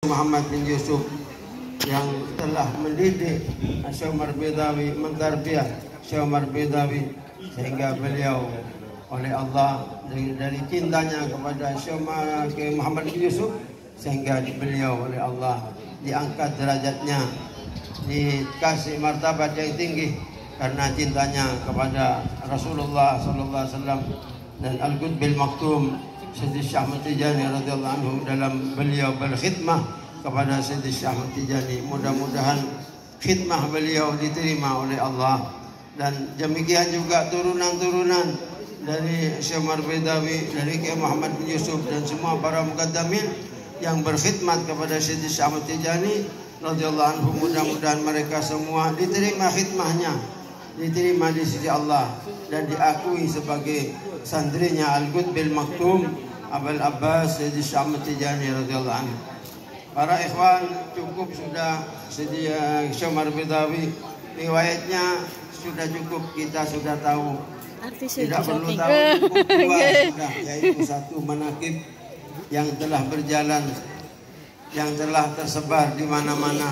Muhammad bin Yusuf yang telah mendidik Syekh Umar Bidawi, mentarbiyah Syekh Umar Bidawi, sehingga beliau oleh Allah dari cintanya kepada Syekh Muhammad bin Yusuf, sehingga beliau oleh Allah diangkat derajatnya, dikasih martabat yang tinggi karena cintanya kepada Rasulullah sallallahu alaihi wasallam. Dan Al-Qutbil Maktum Sayyidi Syekh Ahmad Tijani radhiyallahu anhu dalam beliau berkhidmah kepada Sayyidi Syekh Ahmad Tijani, mudah-mudahan khidmah beliau diterima oleh Allah. Dan demikian juga turunan-turunan dari Syekh Umar Bidawi, dari Kiai Muhammad bin Yusuf dan semua para mukaddamin yang berkhidmat kepada Sayyidi Syekh Ahmad Tijani radhiyallahu anhu, mudah-mudahan mereka semua diterima khidmahnya, diterima di sisi Allah dan diakui sebagai santrinya Al-Qutbil Maktum Abul Abbas Sayyidi Syekh Ahmad Tijani radhiyallahu anhu. Para ikhwan, cukup sudah Sayyidi Syekh Umar Bidawi, riwayatnya sudah cukup, kita sudah tahu. Tidak perlu tahu, cukup dua sudah, yaitu satu manaqib yang telah berjalan, yang telah tersebar di mana-mana.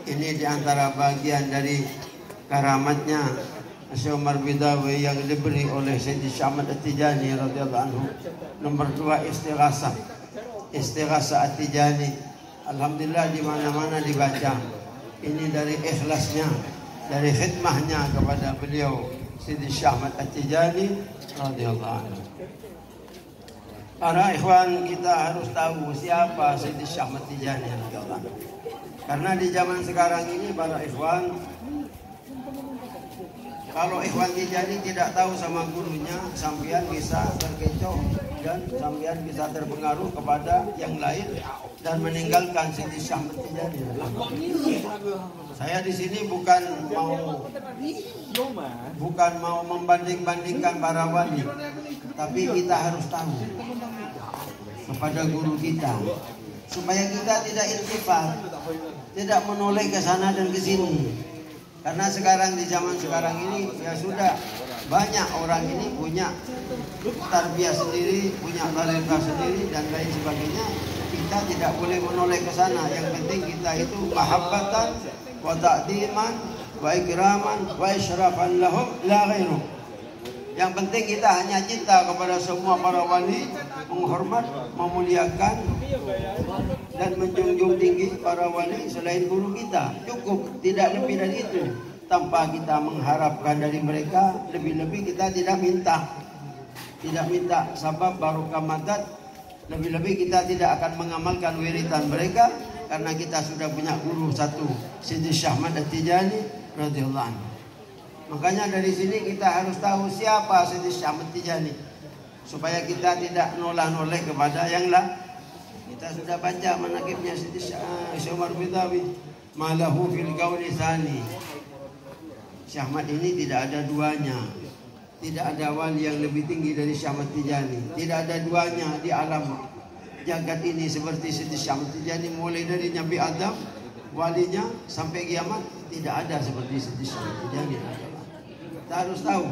Ini diantara bagian dari karamatnya Syekh Umar Bidawi yang diberi oleh Sayyidi Syekh Ahmad At-Tijani radhiyallahu anhu. Nomor dua, istighasah At-Tijani, alhamdulillah di mana-mana dibaca. Ini dari ikhlasnya, dari khidmahnya kepada beliau Sayyidi Syekh Ahmad At-Tijani radhiyallahu anhu. Para ikhwan, kita harus tahu siapa Sayyidi Syekh Ahmad Tijani radhiyallahu anhu. Karena di zaman sekarang ini para ikhwan, kalau ikhwan Tijani tidak tahu sama gurunya, sampean bisa terkecoh dan sampean bisa terpengaruh kepada yang lain dan meninggalkan Sayyidi Syekh Ahmad Tijani. Saya di sini bukan mau membanding-bandingkan para wali, tapi kita harus tahu kepada guru kita supaya kita tidak iltifat, tidak menoleh ke sana dan ke sini. Karena sekarang di zaman sekarang ini ya sudah banyak orang ini punya tarbiyah sendiri, punya talenta sendiri dan lain sebagainya. Kita tidak boleh menoleh ke sana. Yang penting kita itu mahabbatan wa ta'diman wa ikraman wa isyrafan lahum la ghairu. Yang penting kita hanya cinta kepada semua para wali, menghormat, memuliakan dan menjunjung tinggi para wali selain guru kita. Cukup, tidak lebih dari itu. Tanpa kita mengharapkan dari mereka, lebih-lebih kita tidak minta sabab barokah madat. Lebih-lebih kita tidak akan mengamalkan wiridan mereka karena kita sudah punya guru satu, Sayyidi Syekh Ahmad At-Tijani radhiyallahu anhu. Makanya dari sini kita harus tahu siapa Sayyidi Syekh Ahmad Tijani supaya kita tidak noleh-noleh kepada yang lain. Kita sudah baca manaqibnya Sayyidi Syekh Umar Bidawi, malahu fil qauli tsani. Syekh Ahmad ini tidak ada duanya. Tidak ada wali yang lebih tinggi dari Syekh Ahmad Tijani. Tidak ada duanya di alam jagat ini seperti Sayyidi Syekh Ahmad Tijani, mulai dari Nabi Adam walinya sampai kiamat tidak ada seperti Sayyidi Syekh Ahmad Tijani. Kita harus tahu,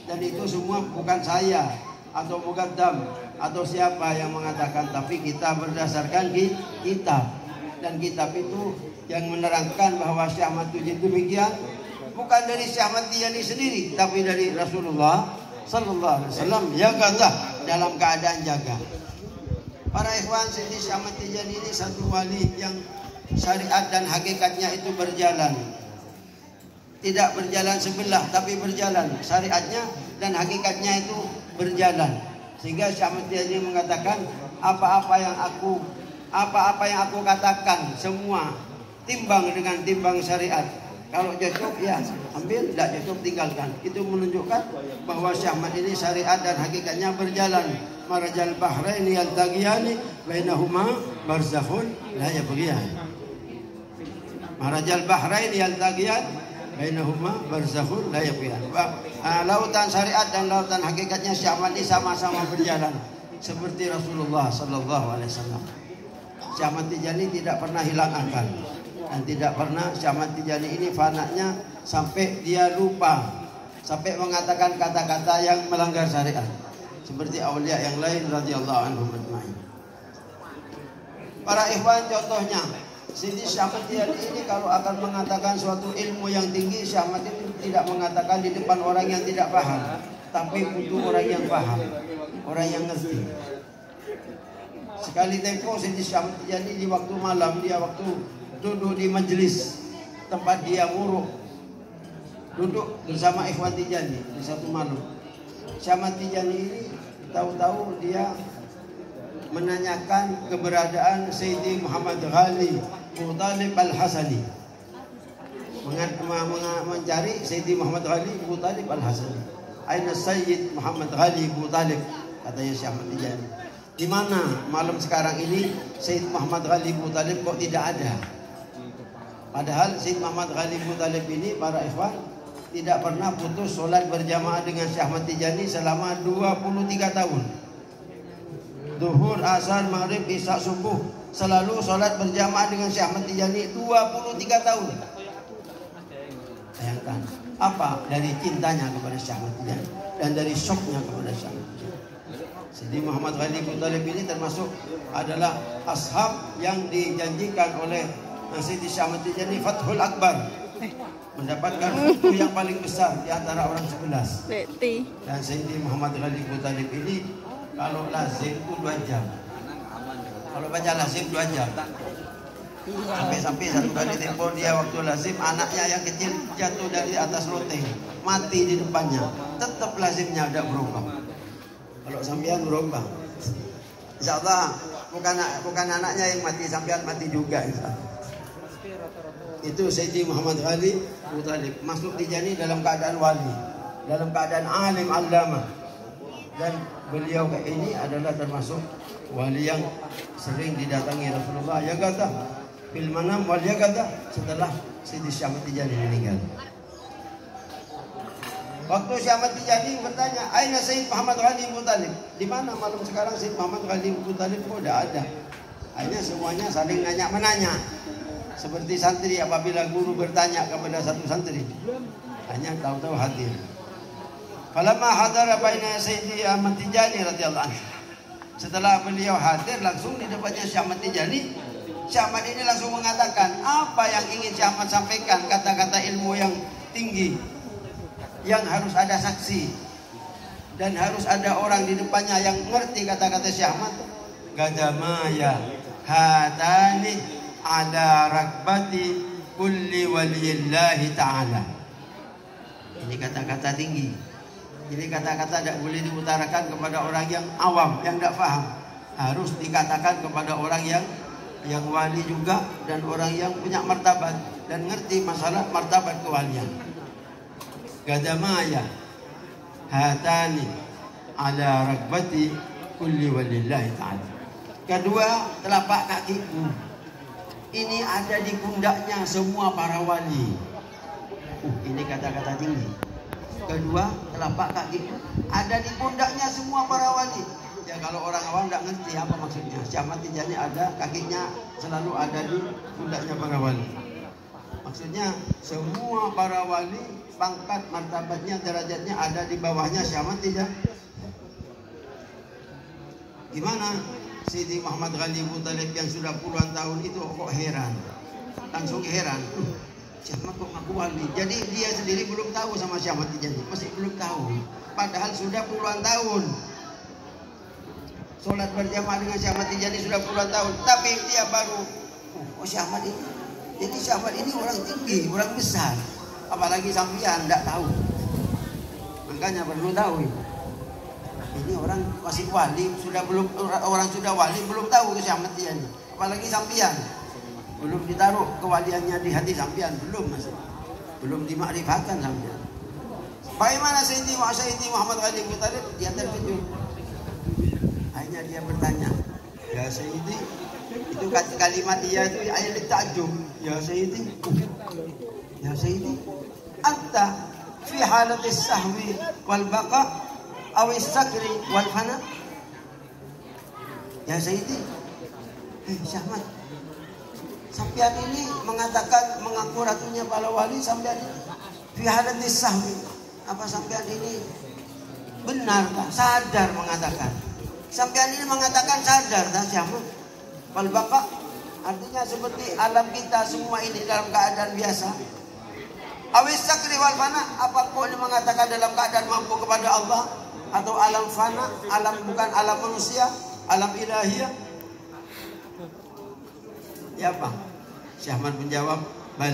dan itu semua bukan saya atau muqaddam atau siapa yang mengatakan, tapi kita berdasarkan kitab, dan kitab itu yang menerangkan bahwa Syekh Ahmad Tijani demikian, bukan dari Syekh Ahmad Tijani sendiri, tapi dari Rasulullah sallallahu alaihi wasallam, yaqadzah, dalam keadaan jaga. Para ikhwan, Sayyidi Syekh Ahmad Tijani ini satu wali yang syariat dan hakikatnya itu berjalan. Tidak berjalan sebelah, tapi berjalan syariatnya dan hakikatnya itu berjalan. Sehingga Syekh Ahmad Tijani mengatakan, apa-apa yang aku katakan semua timbang dengan timbang syariat. Kalau cocok ya ambil, tidak cocok tinggalkan. Itu menunjukkan bahwa Syekh Ahmad ini syariat dan hakikatnya berjalan. Marajal bahraini yaltaqiyani bainahuma barzakhun la yabghiyan. Marajal bahraini yaltaqiyan bainahuma barzakhun la yabghiyan. Lautan syariat dan lautan hakikatnya Syekh Ahmad ini sama-sama berjalan seperti Rasulullah sallallahu alaihi wasallam. Syekh Ahmad Tijani tidak pernah hilang akal. Dan tidak pernah Syekh Ahmad Tijani ini fanatnya sampai dia lupa, sampai mengatakan kata-kata yang melanggar syariat seperti aulia yang lain radhiyallahu anhum ajma'in. Para ikhwan, contohnya Sidi Syekh Ahmad Tijani ini kalau akan mengatakan suatu ilmu yang tinggi, Syekh Ahmad ini tidak mengatakan di depan orang yang tidak paham, tapi butuh orang yang paham, orang yang ngerti. Sekali tempo Sidi Syekh Ahmad Tijani di waktu malam, dia waktu duduk di majelis tempat dia muruk, duduk bersama ikhwan Tijani di satu malam. Syekh Ahmad Tijani ini tahu-tahu dia menanyakan keberadaan Sayyidi Muhammad Ghali Abu Talib Al-Hasani, mencari Sayyidi Muhammad Ghali Abu Talib Al-Hasani. Aina Sayyid Muhammad Ghali Abu Talib, katanya Syekh Ahmad Tijani. Di mana malam sekarang ini Sayyid Muhammad Ghali Abu Talib kok tidak ada? Padahal Sayyid Muhammad Ghali Abu Talib ini, para ikhwan, tidak pernah putus sholat berjamaah dengan Syekh Ahmad Tijani selama 23 tahun. Zuhur, asar, maghrib, isya, subuh, selalu sholat berjamaah dengan Syekh Ahmad Tijani 23 tahun. Bayangkan apa dari cintanya kepada Syekh Ahmad Tijani dan dari syoknya kepada Syekh Ahmad Tijani. Jadi Muhammad Ghali Abu Talib ini termasuk adalah ashab yang dijanjikan oleh Sayyidi Syekh Ahmad Tijani Fathul Akbar, mendapatkan buku yang paling besar di antara orang 11. Dan Sayyidi Muhammad Ghali Abu Talib ini kalau lazim itu 2 jam. Kalau baca lazim 2 jam. Sampai satu kali tempo dia waktu lazim, anaknya yang kecil jatuh dari atas loteng, mati di depannya. Tetap lazimnya ada berubah. Kalau sampean berubah, insyaallah bukan anaknya yang mati, sampean mati juga insyaallah. Itu Sayyidi Muhammad Ghali Abu Talib masuk Tijani dalam keadaan wali, dalam keadaan alim allama. Dan beliau ini adalah termasuk wali yang sering didatangi Rasulullah, ya kata bil manam wal yaqadzah, setelah Sayyidi Syekh Ahmad Tijani meninggal. Waktu Syekh Ahmad Tijani bertanya, "Aina Sayyid Muhammad Ghali Abu Talib?" Di mana malam sekarang Sayyid Muhammad Ghali Abu Talib? Kok tidak ada? Hanya semuanya saling nanya-menanya. Seperti santri apabila guru bertanya kepada satu santri, hanya tahu-tahu hadir. Falamma hadara baina Sayyidi Ahmad Tijani radhiyallahu anhu. Setelah beliau hadir langsung di depannya Syekh Ahmad Tijani, Syekh Ahmad ini langsung mengatakan apa yang ingin Syekh Ahmad sampaikan, kata-kata ilmu yang tinggi, yang harus ada saksi dan harus ada orang di depannya yang mengerti kata-kata Syekh Ahmad. Gadamaya hatani ala rakbati kulli waliyillahi ta'ala. Ini kata-kata tinggi. Ini kata-kata tidak boleh diutarakan kepada orang yang awam, yang tidak paham. Harus dikatakan kepada orang yang wali juga dan orang yang punya martabat dan ngerti masalah martabat kewalian. Gadamaya hatani ala rakbati kulli walillahi ta'ala. Kedua, telapak kakiku ini ada di pundaknya semua para wali. Ini kata-kata tinggi. Kedua, telapak kaki ada di pundaknya semua para wali. Ya kalau orang awam tidak ngerti apa maksudnya. Syekh Ahmad Tijani ada, kakinya selalu ada di pundaknya para wali. Maksudnya semua para wali pangkat martabatnya, derajatnya ada di bawahnya Syekh Ahmad Tijani. Gimana Sayyidi Muhammad Ghali Abu Talib yang sudah puluhan tahun itu kok heran, langsung heran. Syekh Ahmad kok ngaku wali. Jadi dia sendiri belum tahu sama Syekh Ahmad Tijani, masih belum tahu. Padahal sudah puluhan tahun sholat berjamaah dengan Syekh Ahmad Tijani, sudah puluhan tahun. Tapi dia baru, oh Syekh Ahmad ini, jadi Syekh Ahmad ini orang tinggi, orang besar. Apalagi sampean tidak tahu. Makanya perlu tahu. Ini orang masih wali, sudah belum, orang sudah wali belum tahu ke Syekh Ahmad Tijani. Apalagi sampean. Belum ditaruh kewaliannya di hati sampean, belum masih. Belum dimakrifatkan sampean. Bagaimana Sayyidi Muhammad Ghali Abu Talib? Dia terkejut. Akhirnya dia bertanya, "Ya Sayyidi," itu kalimat dia itu ayat takjub. "Ya Sayyidi, ya Sayyidi, anta fi halatis sahwi wal baqa awis sakri wal fana?" Ya Sayyidi, Syekh Ahmad, sampean ini mengatakan mengaku ratunya para wali, sampean fi halatis sahwi. Apa sampean ini benar tak? Sadar mengatakan. Sampean ini mengatakan sadar tak Syekh Ahmad? Wal baqa Artinya seperti alam kita semua ini dalam keadaan biasa. Awis sakri wal fana, apa kau ini mengatakan dalam keadaan mampu kepada Allah? Atau alam fana, alam bukan alam manusia, alam ilahiyah? Ya Pak, Syekh Ahmad menjawab, bal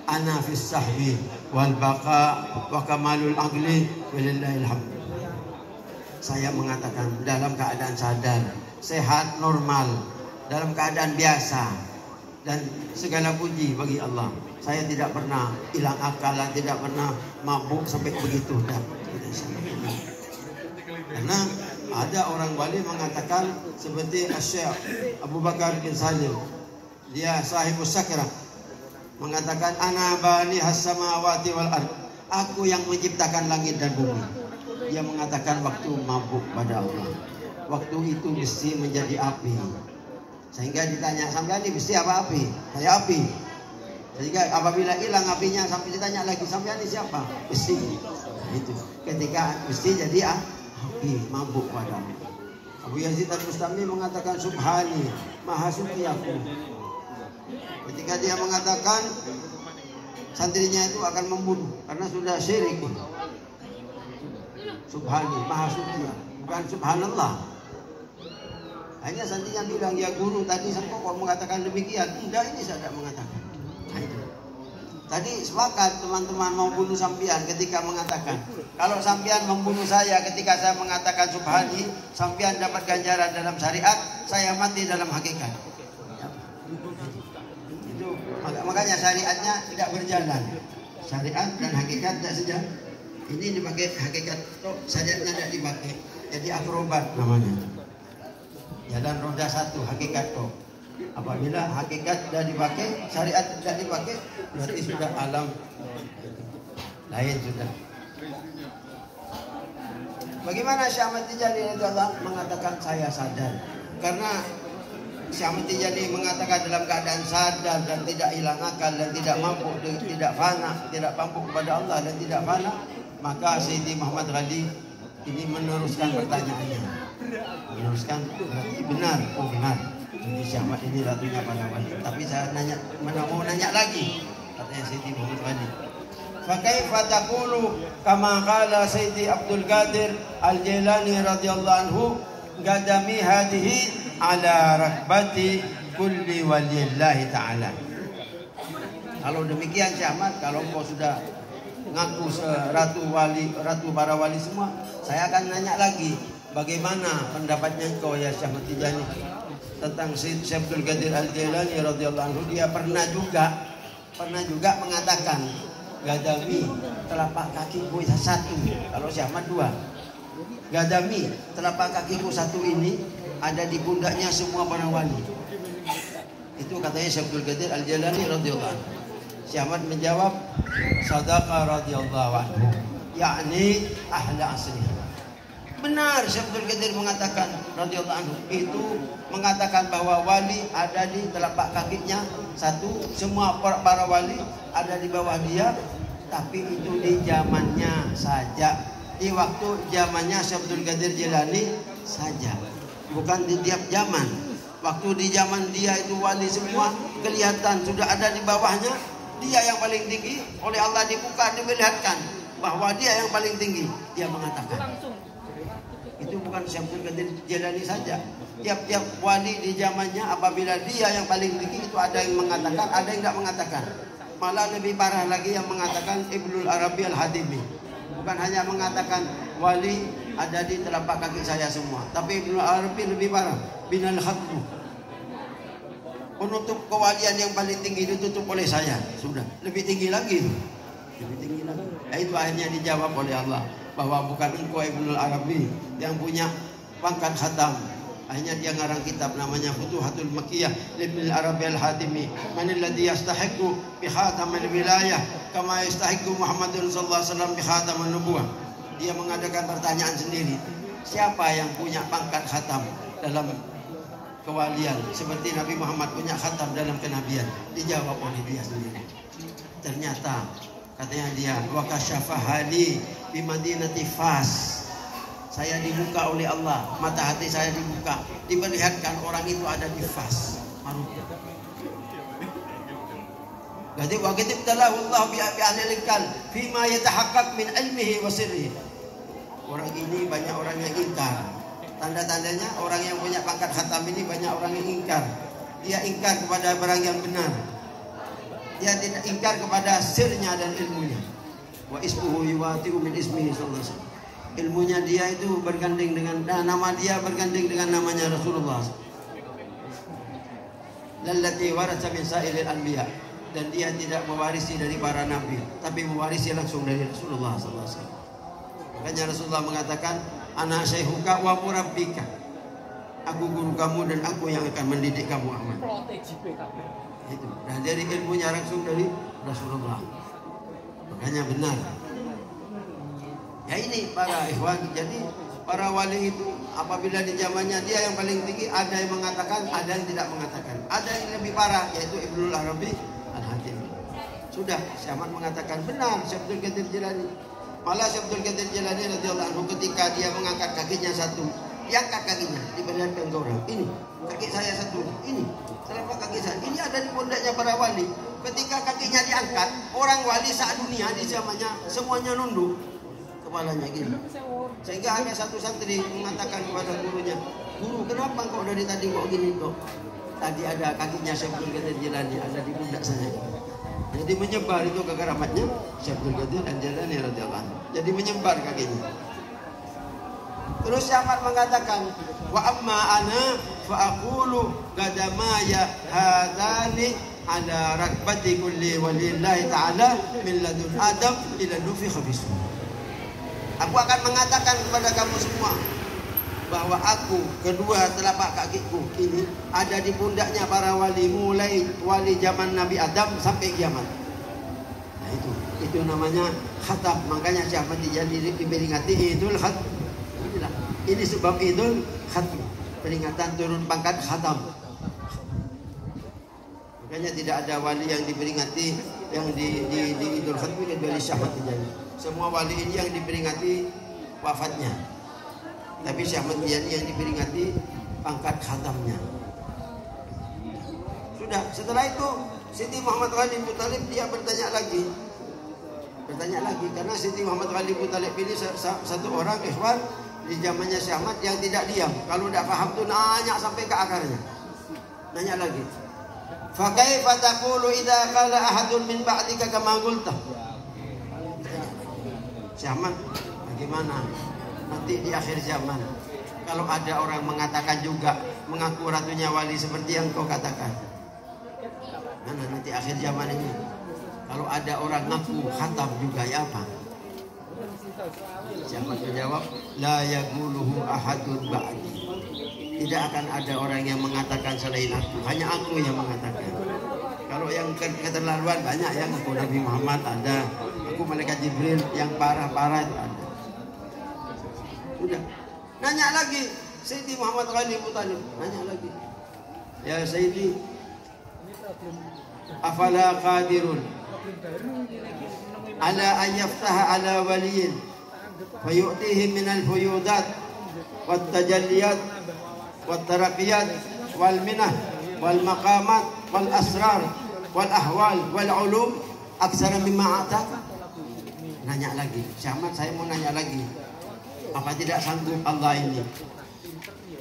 ana fis sahbi wal baqa wa kamalul aqli walillahil hamd. Saya mengatakan dalam keadaan sadar, sehat, normal, dalam keadaan biasa, dan segala puji bagi Allah. Saya tidak pernah hilang akal, tidak pernah mabuk sampai begitu. Karena ada orang wali mengatakan seperti Syekh Abu Bakar bin Salim, dia sahibus sakrah, mengatakan ana bani has-samawati wal ard, aku yang menciptakan langit dan bumi. Dia mengatakan waktu mabuk pada Allah, waktu itu mesti menjadi api. Sehingga ditanya, sampai ini mesti apa api? Saya api. Sehingga apabila hilang apinya, sampai ditanya lagi, sampai ini siapa? Mesti. Itu. Ketika mesti jadi api, mabuk pada Allah. Abu Yazid Al-Bustami mengatakan subhani, maha suci aku. Ketika dia mengatakan santrinya itu akan membunuh karena sudah syirik. Subhani, maha suci, bukan subhanallah. Hanya santrinya bilang, ya guru tadi sampai kok mengatakan demikian. Tidak, ini saya tidak mengatakan. Nah, itu. Tadi sepakat teman-teman mau bunuh sampian ketika mengatakan, kalau sampian membunuh saya ketika saya mengatakan subhani, sampian dapat ganjaran dalam syariat, saya mati dalam hakikat. Itu makanya syariatnya tidak berjalan. Syariat dan hakikat tidak sejalan. Ini dipakai hakikat, syariatnya tidak dipakai. Jadi akrobat namanya. Jalan roda satu hakikat kok. Apabila hakikat sudah dipakai, syariat tidak dipakai, berarti sudah alam lain sudah. Bagaimana Syekh Ahmad Tijani radhiyallahu mengatakan saya sadar? Karena Syekh Ahmad Tijani mengatakan dalam keadaan sadar dan tidak hilang akal dan tidak mampu, tidak fana, tidak mampu kepada Allah dan tidak fana, maka Sayyidi Muhammad Ghali ini meneruskan pertanyaannya. Meneruskan berarti benar, oh benar. Jadi Syekh Ahmad ini ratunya pada wali. Tapi saya mau nanya lagi, katanya Sayyidi Muhammad Ghali. Fa kaifa taqulu kama qala Sayyidi Abdul Qadir Al-Jailani radhiyallahu anhu, gadami hadhihi ala rakbati kulli walillahi ta'ala. Kalau demikian Syekh Ahmad, kalau kau sudah ngaku ratu wali, ratu para wali semua, saya akan nanya lagi, bagaimana pendapatnya kau ya Syekh Ahmad Tijani tentang Syekh Abdul Qadir Al-Jailani radhiyallahu anhu? Dia pernah juga mengatakan, gadami telapak kakiku satu, kalau Syekh Ahmad dua. Gadami telapak kakiku satu ini ada di pundaknya semua para wali. Itu katanya Syekh Abdul Qadir Al-Jailani radhiyallahu anhu. Syekh Ahmad menjawab, sadaqa radhiyallahu anhu, yakni ahla asri. Benar Syekh Abdul Qadir mengatakan radhiyallahu anhu, itu mengatakan bahwa wali ada di telapak kakinya satu, semua para wali ada di bawah dia, tapi itu di zamannya saja, di waktu zamannya Syekh Abdul Qadir Jilani saja, bukan di tiap zaman. Waktu di zaman dia itu wali semua kelihatan sudah ada di bawahnya, dia yang paling tinggi, oleh Allah dibuka, diperlihatkan bahwa dia yang paling tinggi. Dia mengatakan itu bukan Syekh Abdul Qadir Jilani saja, tiap-tiap wali di zamannya apabila dia yang paling tinggi itu ada yang mengatakan, ada yang tidak mengatakan. Malah lebih parah lagi yang mengatakan Ibnul Arabi Al-Hatimi, bukan hanya mengatakan wali ada di telapak kaki saya semua, tapi Ibnul Arabi lebih parah, binal khatmu, penutup kewalian yang paling tinggi ditutup oleh saya, sudah lebih tinggi lagi, lebih tinggi lagi. Nah, itu akhirnya dijawab oleh Allah bahwa bukan engkau Ibnul Arabi yang punya pangkat khatam. Akhirnya dia ngarang kitab namanya Futuhatul Makkiyah Ibnul Arabi Al-Hatimi, man alladhi yastahiqu bi khatamil wilayah kama yastahiqu Muhammadun sallallahu alaihi wasallam bi khataman nubuwah. Dia mengadakan pertanyaan sendiri, siapa yang punya pangkat khatam dalam kewalian seperti Nabi Muhammad punya khatam dalam kenabian? Dijawab oleh dia sendiri. Ternyata katanya dia, wa kasyafahali di Madinati Fas, saya dibuka oleh Allah, mata hati saya dibuka, diperlihatkan orang itu ada di Fas, Maroko. Wa kitibtalahu Allah bi ahli al-kal fima yatahaqqaq min ilmihi wa sirrihi. Orang ini banyak orang yang ingkar. Tanda-tandanya orang yang punya pangkat khatam ini banyak orang yang ingkar. Dia ingkar kepada barang yang benar. Dia tidak ingkar kepada sirnya dan ilmunya. Wa ismuhu yuwati'u min ismihi sallallahu alaihi wasallam. Ilmunya dia itu bergandeng dengan nama dia bergandeng dengan namanya Rasulullah. Lallati warasa min sa'ilil anbiya. Dan dia tidak mewarisi dari para nabi, tapi mewarisi langsung dari Rasulullah sallallahu alaihi wasallam. Makanya Rasulullah mengatakan, ana syaikhuka wa murabbika. Aku guru kamu dan aku yang akan mendidik kamu, Ahmad. Itu. Nah, dari ilmunya langsung dari Rasulullah. Makanya benar. Ya ini para ikhwan. Jadi para wali itu apabila di zamannya dia yang paling tinggi, ada yang mengatakan, ada yang tidak mengatakan. Ada yang lebih parah, yaitu Ibnul Arabi Al-Hatim. Sudah, Syekh Ahmad mengatakan benar Syekh Abdul Qadir Jilani. Malah Syekh Abdul Qadir Jilani radhiyallahu anhu ketika dia mengangkat kakinya satu, diangkat kakinya, diperlihatkan ke orang. Ini kaki saya satu, ini telapak kaki saya. Ini ada di pundaknya para wali. Ketika kakinya diangkat, orang wali dunia di zamannya semuanya nunduk kepalanya gini. Sehingga ada satu santri mengatakan kepada gurunya, "Guru, kenapa kok dari tadi kok gini kok?" Tadi ada kakinya Syekh Abdul Qadir Jilani ada di pundak saya. Jadi menyebar itu ke keramatnya Syekh Abdul Qadir Jilani radhiyallahu anhu. Jadi menyebar kakinya. Terus Syekh Ahmad mengatakan, "Wa amma ana fa aqulu qadamaya hadani ala rakbati kulli walillahi ta'ala min ladun Adam ila nufikha bis." Aku akan mengatakan kepada kamu semua bahwa aku, kedua telapak kakiku ini ada di pundaknya para wali, mulai wali zaman Nabi Adam sampai kiamat. Nah itu namanya khatam. Makanya Syekh Ahmad Tijani diperingati Idul Khatam. Ini sebab Idul Khatam, peringatan turun pangkat khatam. Makanya tidak ada wali yang diperingati yang di Idul Khatam kecuali Syekh Ahmad Tijani. Semua wali ini yang diperingati wafatnya. Tapi Syekh Ahmad Tijani yang diperingati pangkat khatamnya. Sudah, setelah itu Siti Muhammad Ghalib Abu Thalib dia bertanya lagi karena Siti Muhammad Ghalib Abu Thalib ini satu orang ikhwan di zamannya Syekh Ahmad yang tidak diam. Kalau tidak paham tuh nanya sampai ke akarnya. Nanya lagi. Fa kaifa taqulu idza qala ahadun min ba'dika kama qulta? Syekh Ahmad, bagaimana nanti di akhir zaman kalau ada orang mengatakan juga mengaku ratunya wali seperti yang kau katakan? Mana nanti akhir zaman ini kalau ada orang ngaku khatam juga ya apa? Siapa menjawab, la yaquluhu ahadun ba'di. Tidak akan ada orang yang mengatakan selain aku, hanya aku yang mengatakan. Kalau yang keterlaluan banyak yang aku Nabi Muhammad ada, aku malaikat Jibril, yang parah-parah itu ada. Udah. Nanya lagi Sayyidi Muhammad Ghalib Abu Thalib, nanya lagi. Ya Sayyidi, afala qadirun ala an yaftaha ala waliyin fayu'tihim min al-fuyudat wat tajalliyat wat taraqiyat wal minah wal maqamat wal asrar wal ahwal wal ulum aksara mimma ataka. Nanya lagi, Syekh Ahmad, saya mau nanya lagi. Apa tidak sanggup Allah ini?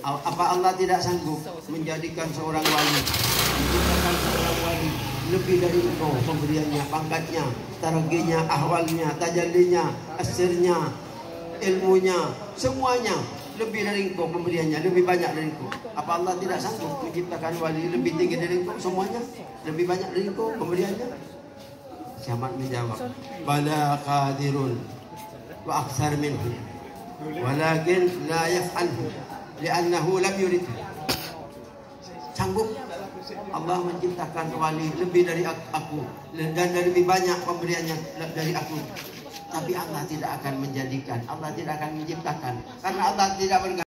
Apa Allah tidak sanggup menjadikan seorang wali, menciptakan seorang wali lebih dari engkau pemberiannya, pangkatnya, taraginya, ahwalnya, tajallinya, asirnya, ilmunya, semuanya lebih dari engkau pemberiannya, lebih banyak dari engkau. Apa Allah tidak sanggup menciptakan wali lebih tinggi dari engkau semuanya, lebih banyak dari engkau pemberiannya? Syekh Ahmad menjawab, bala qadirun wa aktsar minhu walakin la yaf'alhu li'annahu lam yurid. Sanggup Allah menciptakan wali lebih dari aku dan lebih banyak pemberiannya dari aku, tapi Allah tidak akan menjadikan, Allah tidak akan menciptakan karena Allah tidak bergantung